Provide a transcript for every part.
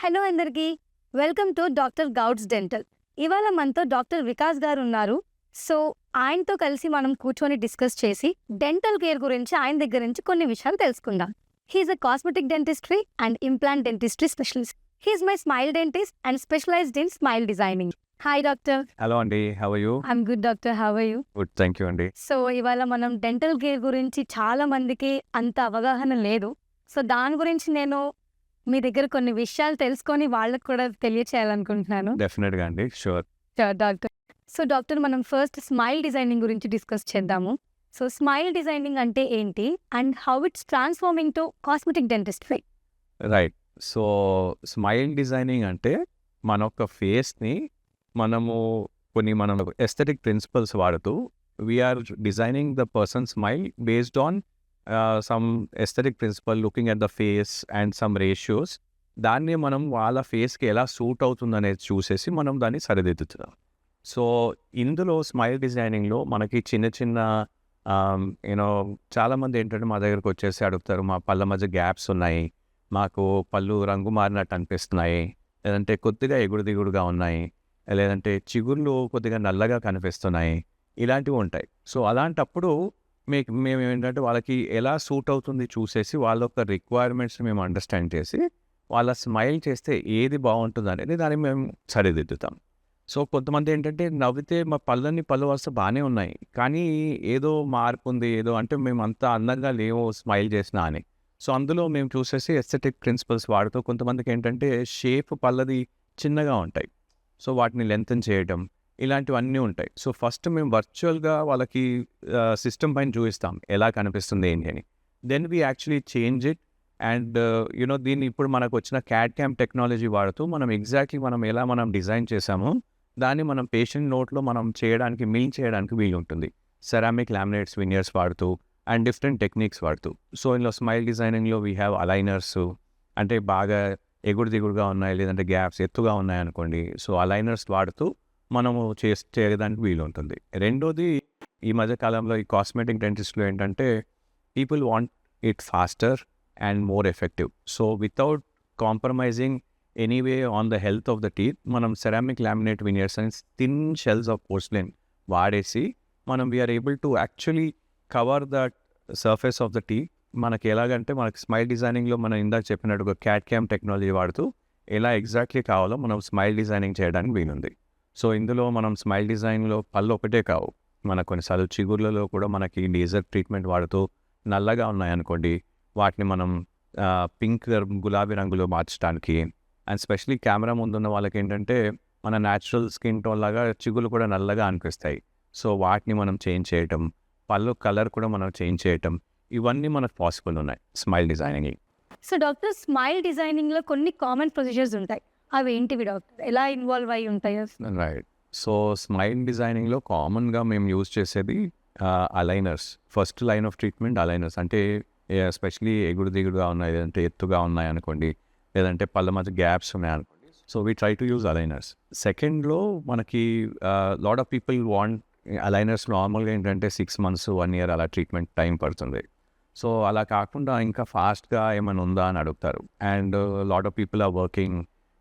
Hello అందరికీ. Welcome to doctor Gouds dental. ఇవాళ మనతో డాక్టర్ వికాస్ గారు ఉన్నారు. సో, ఆయనతో కలిసి మనం కూర్చొని డిస్కస్ చేసి డెంటల్ కేర్ గురించి ఆయన దగ్గర నుంచి కొన్ని విషయాలు తెలుసుకుందాం. He is a cosmetic dentistry and implant dentistry specialist. He is my smile dentist and specialized in smile designing. Hi doctor. Hello అండి, how are you? I'm good doctor. How are you? Good, thank you అండి. So, ఇవాళ మనం dental care గురించి చాలా మందికి అంత అవగాహన లేదు. సో, దాని గురించి నేను మీ దగ్గర కొన్ని విషయాలు తెలుసుకొని వాళ్ళకి కూడా తెలియచేయాలనుకుంటున్నాను. డెఫినెట్గా అండి, షూర్. డాక్టర్. సో డాక్టర్, మనం ఫస్ట్ స్మైల్ డిజైనింగ్ గురించి డిస్కస్ చేద్దాము. సో స్మైల్ డిజైనింగ్ అంటే ఏంటి and how it's transforming to cosmetic dentistry? Right. So smile designing అంటే మన యొక్క ఫేస్ని మనము మనం ఎస్థెటిక్ ప్రిన్సిపల్స్ వాడుతూ we are designing the person smile based on some aesthetic principle, looking at the face and some ratios. దాన్ని మనం వాళ్ళ ఫేస్కి ఎలా సూట్ అవుతుంది అనేది చూసేసి మనం దాన్ని సరిదిద్దుతున్నాం. సో ఇందులో స్మైల్ డిజైనింగ్లో మనకి చిన్న చిన్న యూనో చాలామంది ఏంటంటే మా దగ్గరకు వచ్చేసి అడుగుతారు, మా పళ్ళ మధ్య గ్యాప్స్ ఉన్నాయి, మాకు పళ్ళు రంగు మారినట్టు అనిపిస్తున్నాయి, లేదంటే కొద్దిగా ఎగుడు దిగుడుగా ఉన్నాయి, లేదంటే చిగుళ్ళు కొద్దిగా నల్లగా కనిపిస్తున్నాయి, ఇలాంటివి ఉంటాయి. సో అలాంటప్పుడు మేము ఏంటంటే వాళ్ళకి ఎలా సూట్ అవుతుంది చూసేసి వాళ్ళ యొక్క రిక్వైర్మెంట్స్ మేము అండర్స్టాండ్ చేసి వాళ్ళ స్మైల్ చేస్తే ఏది బాగుంటుంది అనేది దాన్ని మేము సరిదిద్దుతాం. సో కొంతమంది ఏంటంటే నవ్వితే మా పళ్ళు వస్తే బాగానే ఉన్నాయి, కానీ ఏదో మార్పు ఉంది, ఏదో అంటే మేము అంత అందంగా లేవు స్మైల్ చేసినా అని. సో అందులో మేము చూసేసి ఎస్థెటిక్ ప్రిన్సిపల్స్ వాడుతూ కొంతమందికి ఏంటంటే షేప్ పళ్ళది చిన్నగా ఉంటాయి, సో వాటిని లెంతన్ చేయడం ఇలాంటివన్నీ ఉంటాయి. సో ఫస్ట్ మేము వర్చువల్గా వాళ్ళకి సిస్టమ్ పైన చూపిస్తాం ఎలా కనిపిస్తుంది ఏంటి అని. Then we actually change it and దీన్ని ఇప్పుడు మనకు వచ్చిన క్యాడ్ క్యామ్ టెక్నాలజీ వాడుతూ మనం ఎగ్జాక్ట్లీ ఎలా మనం డిజైన్ చేసామో దాన్ని మనం పేషెంట్ నోట్లో మనం చేయడానికి వీలు ఉంటుంది. సెరామిక్ లామినేట్స్, వినియర్స్ వాడుతూ అండ్ డిఫరెంట్ టెక్నిక్స్ వాడుతూ. సో ఇందులో స్మైల్ డిజైనింగ్లో వీ హ్యావ్ అలైనర్స్, అంటే బాగా ఎగుడు దిగుడుగా ఉన్నాయి లేదంటే గ్యాప్స్ ఎత్తుగా ఉన్నాయి అనుకోండి, సో అలైనర్స్ వాడుతూ మనము చేయడానికి వీలు ఉంటుంది. రెండోది, ఈ మధ్యకాలంలో ఈ కాస్మెటిక్ డెంటిస్ట్లో ఏంటంటే people want it faster and more effective. So without compromising anyway on the health of the teeth మనం ceramic laminate veneers and thin shells of porcelain వాడేసి మనం we are able to actually cover the surface of the teeth. మనకి ఎలాగంటే మనకి smile డిజైనింగ్లో మనం ఇందాక చెప్పినట్టుగా CAD cam technology వాడుతూ ఎలా ఎగ్జాక్ట్లీ కావాలో మనం స్మైల్ డిజైనింగ్ చేయడానికి వీలుంది. సో ఇందులో మనం స్మైల్ డిజైన్లో పళ్ళు ఒకటే కావు, మన కొన్నిసార్లు చిగుర్లలో కూడా మనకి లేజర్ ట్రీట్మెంట్ వాడుతూ నల్లగా ఉన్నాయనుకోండి వాటిని మనం పింక్, గులాబీ రంగులో మార్చడానికి, అండ్ స్పెషలీ కెమెరా ముందున్న వాళ్ళకి ఏంటంటే మన న్యాచురల్ స్కిన్ టోన్ లాగా చిగులు కూడా నల్లగా అనిపిస్తాయి, సో వాటిని మనం చేంజ్ చేయటం, పళ్ళు కలర్ కూడా మనం చేంజ్ చేయటం, ఇవన్నీ మనకు పాసిబుల్ ఉన్నాయి smile designing. So doctor, smile డిజైనింగ్లో కొన్ని కామన్ ప్రొసీజర్స్ ఉంటాయి, అవి ఏంటివి డాక్టర్? ఎలా ఇన్వాల్వ్ అయి ఉంటాయి? రైట్. సో స్మైల్ డిజైనింగ్లో కామన్గా మేము యూజ్ చేసేది aligners. First line of treatment aligners, అంటే ఎస్పెషలీ ఎగుడు దిగుడుగా ఉన్నాయి లేదంటే ఎత్తుగా ఉన్నాయి అనుకోండి, లేదంటే పళ్ళ మధ్య గ్యాప్స్ ఉన్నాయి అనుకోండి, so we try to use aligners. సెకండ్లో మనకి lot of people want aligners. నార్మల్గా ఏంటంటే 6 months 1 year అలా ట్రీట్మెంట్ టైం పడుతుంది. సో అలా కాకుండా ఇంకా ఫాస్ట్గా ఏమైనా ఉందా అని అడుగుతారు. And lot of people are working,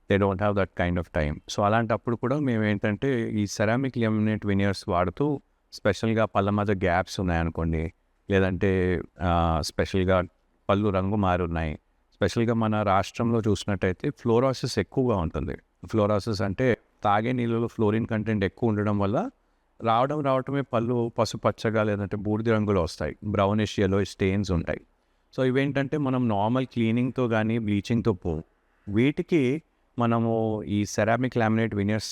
they don't have that kind of time. So అలాంటప్పుడు కూడా మేము ఏంటంటే ఈ సెరామిక్ లామినేట్ వినియర్స్ వాడుతూ స్పెషల్గా పళ్ళ మధ్య గ్యాప్స్ ఉన్నాయనుకోండి, లేదంటే స్పెషల్గా పళ్ళు రంగు మారి ఉన్నాయి, స్పెషల్గా మన రాష్ట్రంలో చూసినట్టయితే ఫ్లోరోసిస్ ఎక్కువగా ఉంటుంది. ఫ్లోరోసిస్ అంటే తాగే నీళ్ళలో ఫ్లోరిన్ కంటెంట్ ఎక్కువ ఉండడం వల్ల రావటమే పళ్ళు పసుపచ్చగా లేదంటే బూడిద రంగులో వస్తాయి, బ్రౌనిష్ ఎల్లో స్టెయిన్స్ ఉంటాయి. సో ఇవేంటంటే మనం నార్మల్ క్లీనింగ్తో కానీ బ్లీచింగ్తో వీటికి మనము ఈ సెరామిక్ లామినేట్ వినియర్స్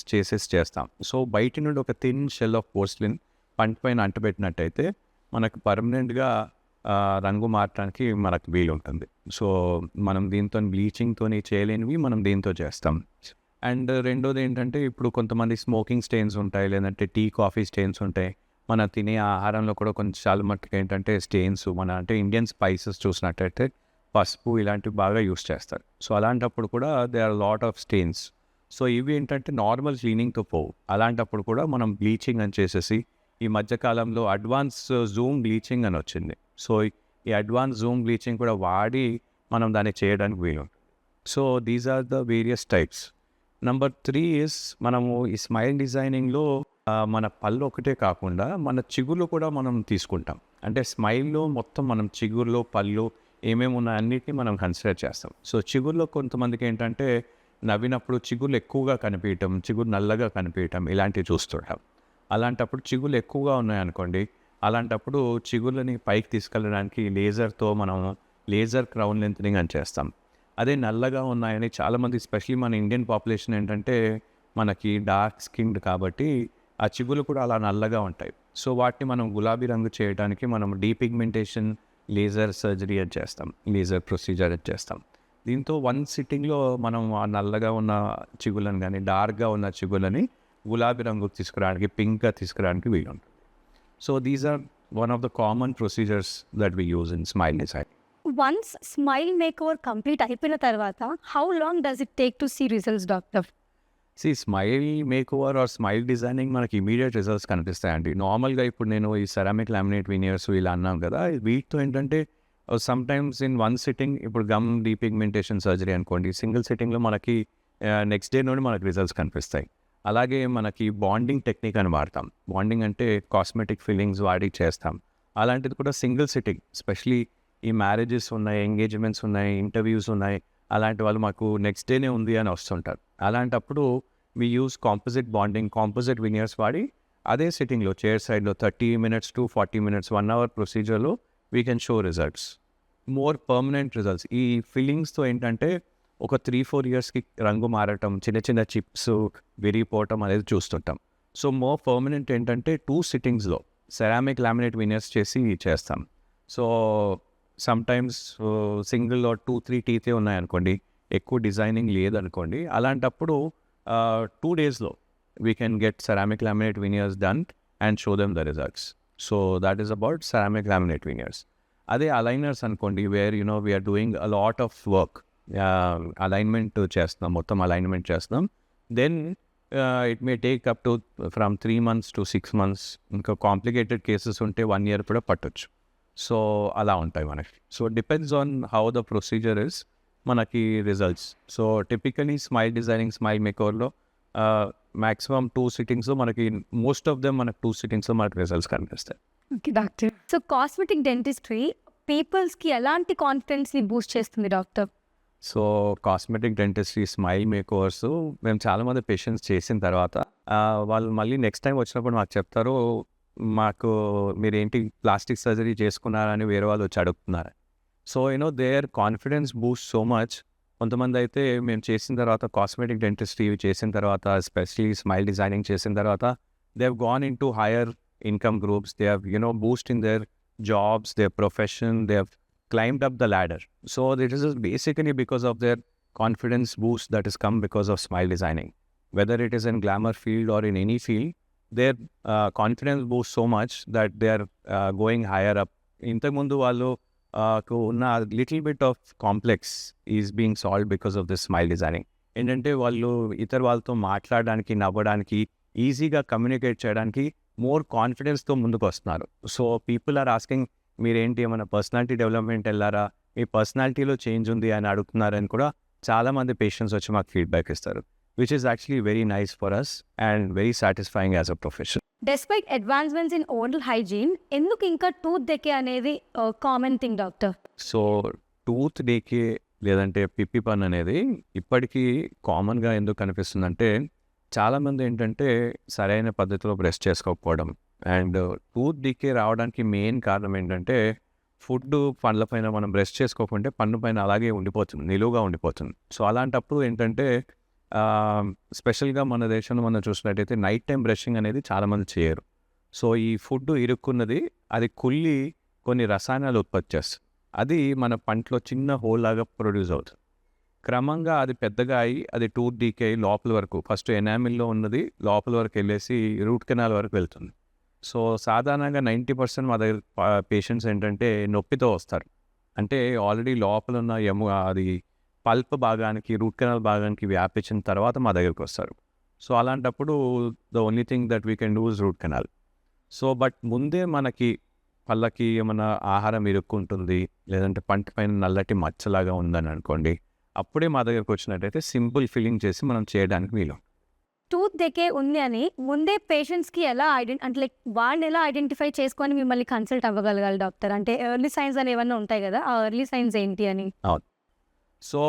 చేస్తాం. సో బయట నుండి ఒక థిన్ షెల్ ఆఫ్ పోర్సిలిన్ పంట పైన అంటబెట్టినట్టయితే మనకు పర్మనెంట్గా రంగు మార్చడానికి మనకు వీలు ఉంటుంది. సో మనం దీంతో బ్లీచింగ్తో చేయలేనివి మనం దీంతో చేస్తాం. అండ్ రెండోది ఏంటంటే ఇప్పుడు కొంతమంది స్మోకింగ్ స్టెయిన్స్ ఉంటాయి, లేదంటే టీ కాఫీ స్టెయిన్స్ ఉంటాయి. మన తినే ఆహారంలో కూడా కొంచెం చాలా మట్టుకు ఏంటంటే స్టెయిన్స్, అంటే ఇండియన్ స్పైసెస్ చూసినట్టయితే పసుపు ఇలాంటివి బాగా యూస్ చేస్తారు. సో అలాంటప్పుడు కూడా they are lot of stains. So ఇవి ఏంటంటే నార్మల్ క్లీనింగ్తో పోవు. అలాంటప్పుడు కూడా మనం బ్లీచింగ్ అని చేసేసి, ఈ మధ్యకాలంలో అడ్వాన్స్ జూమ్ బ్లీచింగ్ అని వచ్చింది. సో ఈ అడ్వాన్స్ జూమ్ బ్లీచింగ్ కూడా వాడి మనం దాన్ని చేయడానికి వీలు. So these are the various types. Number 3 is మనము ఈ స్మైల్ డిజైనింగ్లో మన పళ్ళు ఒకటే కాకుండా మన చిగుళ్ళు కూడా మనం తీసుకుంటాం. అంటే స్మైల్లో మొత్తం మనం చిగుర్లో పళ్ళు ఏమేమి ఉన్నాయి అన్నిటిని మనం కన్సిడర్ చేస్తాం. సో చిగుర్లో కొంతమందికి ఏంటంటే నవ్వినప్పుడు చిగుళ్ళు ఎక్కువగా కనిపించటం, చిగురు నల్లగా కనిపించటం ఇలాంటివి చూస్తుంటాం. అలాంటప్పుడు చిగుళ్ళు ఎక్కువగా ఉన్నాయనుకోండి, అలాంటప్పుడు చిగుళ్ళని పైకి తీసుకెళ్ళడానికి లేజర్తో మనం లేజర్ క్రౌన్ లెంతనింగ్ అని చేస్తాం. అదే నల్లగా ఉన్నాయని చాలామంది ఎస్పెషల్లీ మన ఇండియన్ పాపులేషన్ ఏంటంటే మనకి డార్క్ స్కిన్డ్ కాబట్టి ఆ చిగులు కూడా అలా నల్లగా ఉంటాయి. సో వాటిని మనం గులాబీ రంగు చేయడానికి మనం డీపిగ్మెంటేషన్ లేజర్ సర్జరీ అని చేస్తాం, లేజర్ ప్రొసీజర్ అని చేస్తాం. దీంతో వన్ సిట్టింగ్లో మనం ఆ నల్లగా ఉన్న చిగులను కానీ డార్క్గా ఉన్న చిగులని గులాబీ రంగుకు తీసుకురావడానికి, పింక్గా తీసుకురావడానికి వీలుంటుంది. So these are one of the common procedures that we use in smile design. Once smile makeover complete అయిపోయిన తర్వాత how long does it take to see results doctor? Smile makeover or smile designing మనకి immediate results కనిపిస్తాయండి. నార్మల్గా ఇప్పుడు నేను ఈ ceramic laminate veneers ఇలా అన్నాం కదా, వీటితో ఏంటంటే some times in one sitting, ఇప్పుడు గమ్ డీపిగ్మెంటేషన్ సర్జరీ అనుకోండి, సింగిల్ సిట్టింగ్లో మనకి నెక్స్ట్ డే నుండి మనకి రిజల్ట్స్ కనిపిస్తాయి. అలాగే మనకి బాండింగ్ టెక్నిక్ అని వాడతాం. బాండింగ్ అంటే కాస్మెటిక్ ఫిల్లింగ్స్ వాడి చేస్తాం. అలాంటిది కూడా సింగిల్ సిట్టింగ్, ఎస్పెషలీ ఈ మ్యారేజెస్ ఉన్నాయి, ఎంగేజ్మెంట్స్ ఉన్నాయి, ఇంటర్వ్యూస్ ఉన్నాయి, అలాంటి వాళ్ళు మాకు నెక్స్ట్ డేనే ఉంది అని వస్తుంటారు. అలాంటప్పుడు we use composite bonding, composite veneers వాడి అదే సిట్టింగ్లో చైర్ సైడ్లో 30 minutes to 40 minutes 1 hour ప్రొసీజర్లో we can show results, more permanent results. ఈ ఫిల్లింగ్స్తో ఏంటంటే ఒక 3-4 yearsకి రంగు మారటం, చిన్న చిన్న చిప్స్ విరిగిపోవటం అనేది చూస్తుంటాం. సో మోర్ పర్మనెంట్ ఏంటంటే 2 సిట్టింగ్స్లో సెరామిక్ లామినేట్ వినియర్స్ చేస్తాం. సో సమ్టైమ్స్ సింగిల్ 2-3 టీతే ఉన్నాయనుకోండి, ఎక్కువ డిజైనింగ్ లేదనుకోండి, అలాంటప్పుడు 2 daysలో we can get ceramic laminate veneers done and show them the results. So that is about ceramic laminate veneers. అదే అలైనర్స్ అనుకోండి, where we are doing a lot of work, alignment చేస్తున్నాం, మొత్తం అలైన్మెంట్ చేస్తున్నాం. Then it may take up to from 3 months to 6 months. ఇంకా complicated cases ఉంటే 1 year కూడా పట్టొచ్చు. So అలా ఉంటాయి మనకి. So depends on how the procedure is మనకి రిజల్ట్స్. So typically smile designing, smile మేకోవర్లో మ్యాక్సిమం 2 సిట్టింగ్స్లో మనకి మోస్ట్ ఆఫ్ దెమ్ మనకి 2 సిట్టింగ్స్లో మనకి రిజల్ట్స్ కనిపిస్తాయి. Okay doctor. So cosmetic dentistry పీపుల్స్కి ఎలాంటి కాన్ఫిడెన్స్ని బూస్ట్ చేస్తుంది doctor? So cosmetic dentistry, smile makeovers మేము చాలామంది పేషెంట్స్ చేసిన తర్వాత వాళ్ళు మళ్ళీ నెక్స్ట్ టైం వచ్చినప్పుడు మాకు చెప్తారు, మాకు మీరేంటి ప్లాస్టిక్ సర్జరీ చేసుకున్నారని వేరే వాళ్ళు వచ్చి అడుగుతున్నారు. So their confidence Boost so much. కొంతమంది అయితే మేము చేసిన తర్వాత కాస్మెటిక్ డెంటిస్ట్రీ చేసిన తర్వాత, ఎస్పెషలీ స్మైల్ డిజైనింగ్ చేసిన తర్వాత, they have gone in to hire income groups, they have Boost in there jobs, there profession, they have climbed up the ladder. So it is basically because of their confidence boost that has come because of smile designing. Whether it is in glamour field or in any field, their confidence boosts so much that they are going higher up. Intamundu vallu ఉన్న little bit of complex is being solve because of this smile designing. ఏంటంటే వాళ్ళు ఇతర వాళ్ళతో మాట్లాడడానికి, నవ్వడానికి, ఈజీగా communicate చేయడానికి more కాన్ఫిడెన్స్తో ముందుకు వస్తున్నారు. సో పీపుల్ ఆర్ ఆస్కింగ్, మీరేంటి ఏమైనా పర్సనాలిటీ డెవలప్మెంట్ వెళ్ళారా, మీ పర్సనాలిటీలో చేంజ్ ఉంది అని అడుగుతున్నారని కూడా చాలామంది పేషెంట్స్ వచ్చి మాకు ఫీడ్బ్యాక్ ఇస్తారు, which is actually very nice for us and very satisfying as a profession. Despite advancements in oral hygiene, ఎందుకు ఇంకా టూత్ డెకే అనేది common thing doctor? So tooth decay లేదంటే పిప్పి పన్ను అనేది ఇప్పటికీ కామన్గా ఎందుకు కనిపిస్తుందంటే, చాలామంది ఏంటంటే సరైన పద్ధతిలో బ్రష్ చేసుకోకపోవడం, అండ్ టూత్ డీకే రావడానికి మెయిన్ కారణం ఏంటంటే ఫుడ్ పండ్ల పైన మనం బ్రష్ చేసుకోకుంటే పన్ను పైన అలాగే ఉండిపోతుంది, నిలువుగా ఉండిపోతుంది. సో అలాంటప్పుడు ఏంటంటే స్పెషల్గా మన దేశంలో మనం చూసినట్టయితే నైట్ టైం బ్రషింగ్ అనేది చాలామంది చేయరు. సో ఈ ఫుడ్ ఇరుక్కున్నది అది కుళ్ళి కొన్ని రసాయనాలు ఉత్పత్తి చేస్తుంది, అది మన పంటలో చిన్న హోల్ లాగా ప్రొడ్యూస్ అవుతుంది. క్రమంగా అది పెద్దగా అయ్యి అది టూత్ డీకే అయ్యి లోపల వరకు, ఫస్ట్ ఎనామిల్లో ఉన్నది లోపల వరకు వెళ్ళేసి రూట్ కెనాల్ వరకు వెళ్తుంది. సో సాధారణంగా 90% మా దగ్గర పేషెంట్స్ ఏంటంటే నొప్పితో వస్తారు. అంటే ఆల్రెడీ లోపల ఉన్న అది పల్ప్ భాగానికి, రూట్ కెనాల్ భాగానికి వ్యాపించిన తర్వాత మా దగ్గరికి వస్తారు. సో అలాంటప్పుడు the only thing that we can do is root canal. So but ముందే మనకి పళ్ళకి ఏమైనా ఆహారం ఇరుక్కుంటుంది, లేదంటే పంట పైన నల్లటి మచ్చలాగా ఉందని అనుకోండి, అప్పుడే మా దగ్గరకు వచ్చినట్టయితే సింపుల్ ఫిల్లింగ్ చేసి మనం చేయడానికి వీలు. టూత్ డెకే ఉంది అని ముందే పేషెంట్స్‌కి ఎలా అంటే లైక్ వాళ్ళు ఎలా ఐడెంటిఫై చేసుకొని మిమ్మల్ని కన్సల్ట్ అవ్వగలగాలి డాక్టర్? అంటే ఎర్లీ సైన్స్ అని ఏమన్నా ఉంటాయి గదా! ఆ ఎర్లీ సైన్స్ ఏంటి అని? సో,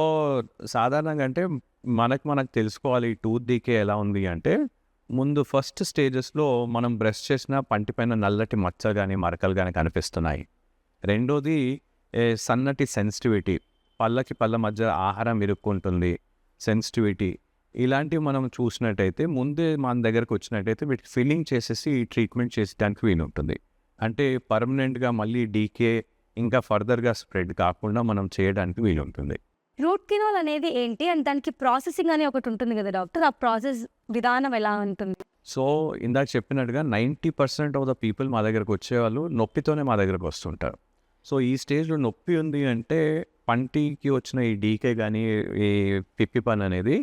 సాధారణంగా అంటే మనకు తెలుసుకోవాలి ఈ టూత్ డీకే ఎలా ఉంది అంటే, ముందు ఫస్ట్ స్టేజెస్‌లో మనం బ్రష్ చేసిన పంటిపైన నల్లటి మచ్చలు గానీ, మరకలు గానీ కనిపిస్తున్నాయి. రెండోది సన్నటి సెన్సిటివిటీ, పళ్ళ మధ్య ఆహారం ఇరుక్కుంటుంది, సెన్సిటివిటీ. ఇలాంటివి మనం చూసినట్టయితే ముందే మన దగ్గరకు వచ్చినట్టయితే వీటికి ఫిల్లింగ్ చేసేసి ట్రీట్మెంట్ చేసేయడానికి వీలుంటుంది. అంటే పర్మనెంట్‌గా మళ్ళీ డీకే ఇంకా ఫర్దర్‌గా స్ప్రెడ్ కాకుండా మనం చేయడానికి వీలుంటుంది. రూట్ కెనాల్ అనేది ఏంటి? అండ్ దానికి ప్రాసెసింగ్ అని ఒకటి ఉంటుంది గదా డాక్టర్! ఆ ప్రాసెస్ విధానం ఎలా ఉంటుంది? సో, ఇందాక చెప్పినట్టుగా 90% ఆఫ్ ద పీపుల్ మా దగ్గరకు వచ్చేవాళ్ళు నొప్పితోనే మా దగ్గరకు వస్తుంటారు. సో, ఈ స్టేజ్‌లో నొప్పి ఉంది అంటే పంటికి వచ్చిన ఈ డీకే గానీ, ఈ పిప్పి పన్ను అనేది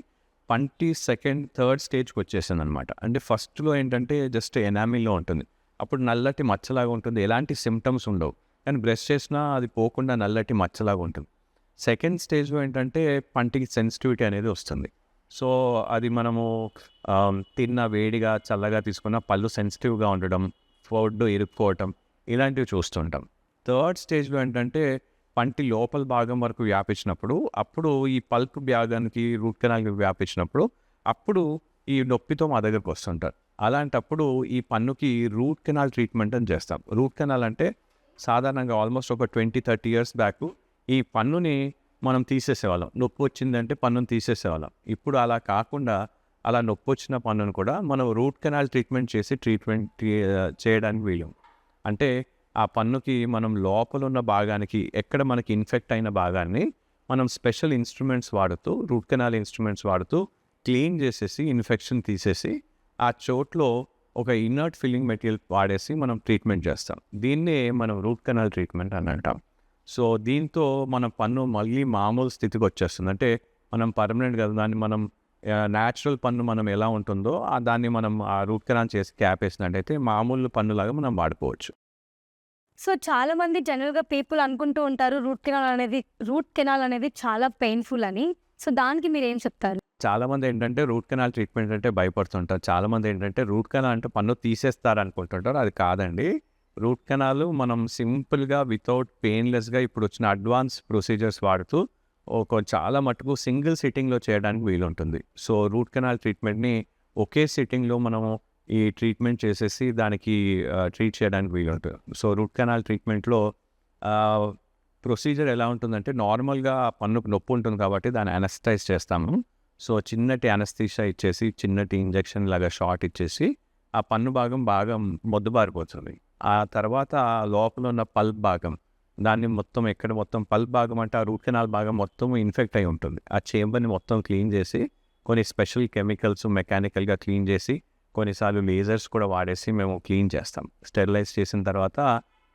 పంటి సెకండ్, థర్డ్ స్టేజ్‌కి వచ్చేసిందనమాట. అంటే ఫస్ట్‌లో ఏంటంటే జస్ట్ ఎనామిల్‌లో ఉంటుంది. అప్పుడు నల్లటి మచ్చలాగా ఉంటుంది. ఎలాంటి సింప్టమ్స్ ఉండవు. కానీ బ్రష్ చేసినా అది పోకుండా నల్లటి మచ్చలాగా ఉంటుంది. సెకండ్ స్టేజ్‌లో ఏంటంటే పంటికి సెన్సిటివిటీ అనేది వస్తుంది. సో, అది మనము తిన్న వేడిగా, చల్లగా తీసుకున్న పళ్ళు సెన్సిటివ్‌గా ఉండడం, ఫుడ్ ఇరుక్కోవటం ఇలాంటివి చూస్తుంటాం. థర్డ్ స్టేజ్‌లో ఏంటంటే పంటి లోపల భాగం వరకు వ్యాపించినప్పుడు, అప్పుడు ఈ పల్ప్ భాగానికి రూట్ కెనాల్‌కి వ్యాపించినప్పుడు, అప్పుడు ఈ నొప్పితో మా దగ్గరకు వస్తుంటారు. అలాంటప్పుడు ఈ పన్నుకి రూట్ కెనాల్ ట్రీట్మెంట్ అని చేస్తాం. రూట్ కెనాల్ అంటే సాధారణంగా ఆల్మోస్ట్ ఒక 20, 30 ఇయర్స్ బ్యాక్ ఈ పన్నుని మనం తీసేసేవాళ్ళం. నొప్పి వచ్చిందంటే పన్నుని తీసేసేవాళ్ళం. ఇప్పుడు అలా కాకుండా అలా నొప్పి వచ్చిన పన్నును కూడా మనం రూట్ కెనాల్ ట్రీట్మెంట్ చేసి చేయడానికి వీలు. అంటే ఆ పన్నుకి మనం లోపల ఉన్న భాగానికి ఎక్కడ మనకి ఇన్ఫెక్ట్ అయిన భాగాన్ని మనం స్పెషల్ ఇన్స్ట్రుమెంట్స్ వాడుతూ, రూట్ కెనాల్ ఇన్స్ట్రుమెంట్స్ వాడుతూ క్లీన్ చేసేసి ఇన్ఫెక్షన్ తీసేసి ఆ చోట్లో ఒక ఇన్నర్ట్ ఫిల్లింగ్ మెటీరియల్ వాడేసి మనం ట్రీట్మెంట్ చేస్తాం. దీన్నే మనం రూట్ కెనాల్ ట్రీట్మెంట్ అని అంటాం. సో, దీంతో మన పన్ను మళ్ళీ మామూలు స్థితికి వచ్చేస్తుంది. అంటే మనం పర్మనెంట్‌గా దాన్ని మనం న్యాచురల్ పన్ను మనం ఎలా ఉంటుందో దాన్ని మనం ఆ రూట్ కెనాల్ చేసి క్యాప్ వేసినట్టయితే మామూలు పన్నులాగా మనం వాడుకోవచ్చు. సో, చాలామంది జనరల్‌గా పీపుల్ అనుకుంటూ ఉంటారు రూట్ కెనాల్ అనేది చాలా పెయిన్‌ఫుల్ అని. సో, దానికి మీరేం చెప్తారు? చాలామంది ఏంటంటే రూట్ కెనాల్ ట్రీట్మెంట్ అంటే భయపడుతుంటారు. చాలామంది ఏంటంటే రూట్ కెనాల్ అంటే పన్ను తీసేస్తారు అనుకుంటుంటారు. అది కాదండి. రూట్ కెనాల్ మనం సింపుల్‌గా వితౌట్ పెయిన్‌లెస్‌గా ఇప్పుడు వచ్చిన అడ్వాన్స్ ప్రొసీజర్స్ వాడుతూ చాలా మటుకు సింగిల్ సిట్టింగ్‌లో చేయడానికి వీలుంటుంది. సో, రూట్ కెనాల్ ట్రీట్మెంట్‌ని ఒకే సిట్టింగ్‌లో మనము ఈ ట్రీట్మెంట్ చేసేసి దానికి ట్రీట్ చేయడానికి వీలుంటుంది. సో, రూట్ కెనాల్ ట్రీట్మెంట్‌లో ప్రొసీజర్ ఎలా ఉంటుందంటే నార్మల్‌గా పన్నుకు నొప్పి ఉంటుంది కాబట్టి దాన్ని అనస్థైజ్ చేస్తాము. సో, చిన్నటి అనస్థీషియా ఇచ్చేసి, చిన్నటి ఇంజెక్షన్ లాగా షాట్ ఇచ్చేసి ఆ పన్ను భాగం బాగా మొద్దుబారిపోతుంది. ఆ తర్వాత లోపల ఉన్న పల్ప్ భాగం దాన్ని మొత్తం పల్ప్ భాగం అంటే ఆ రూట్ కెనాల్ భాగం మొత్తం ఇన్ఫెక్ట్ అయి ఉంటుంది. ఆ చేంబర్‌ని మొత్తం క్లీన్ చేసి కొన్ని స్పెషల్ కెమికల్స్ మెకానికల్‌గా క్లీన్ చేసి కొన్నిసార్లు లేజర్స్ కూడా వాడేసి మేము క్లీన్ చేస్తాం. స్టెరిలైజ్ చేసిన తర్వాత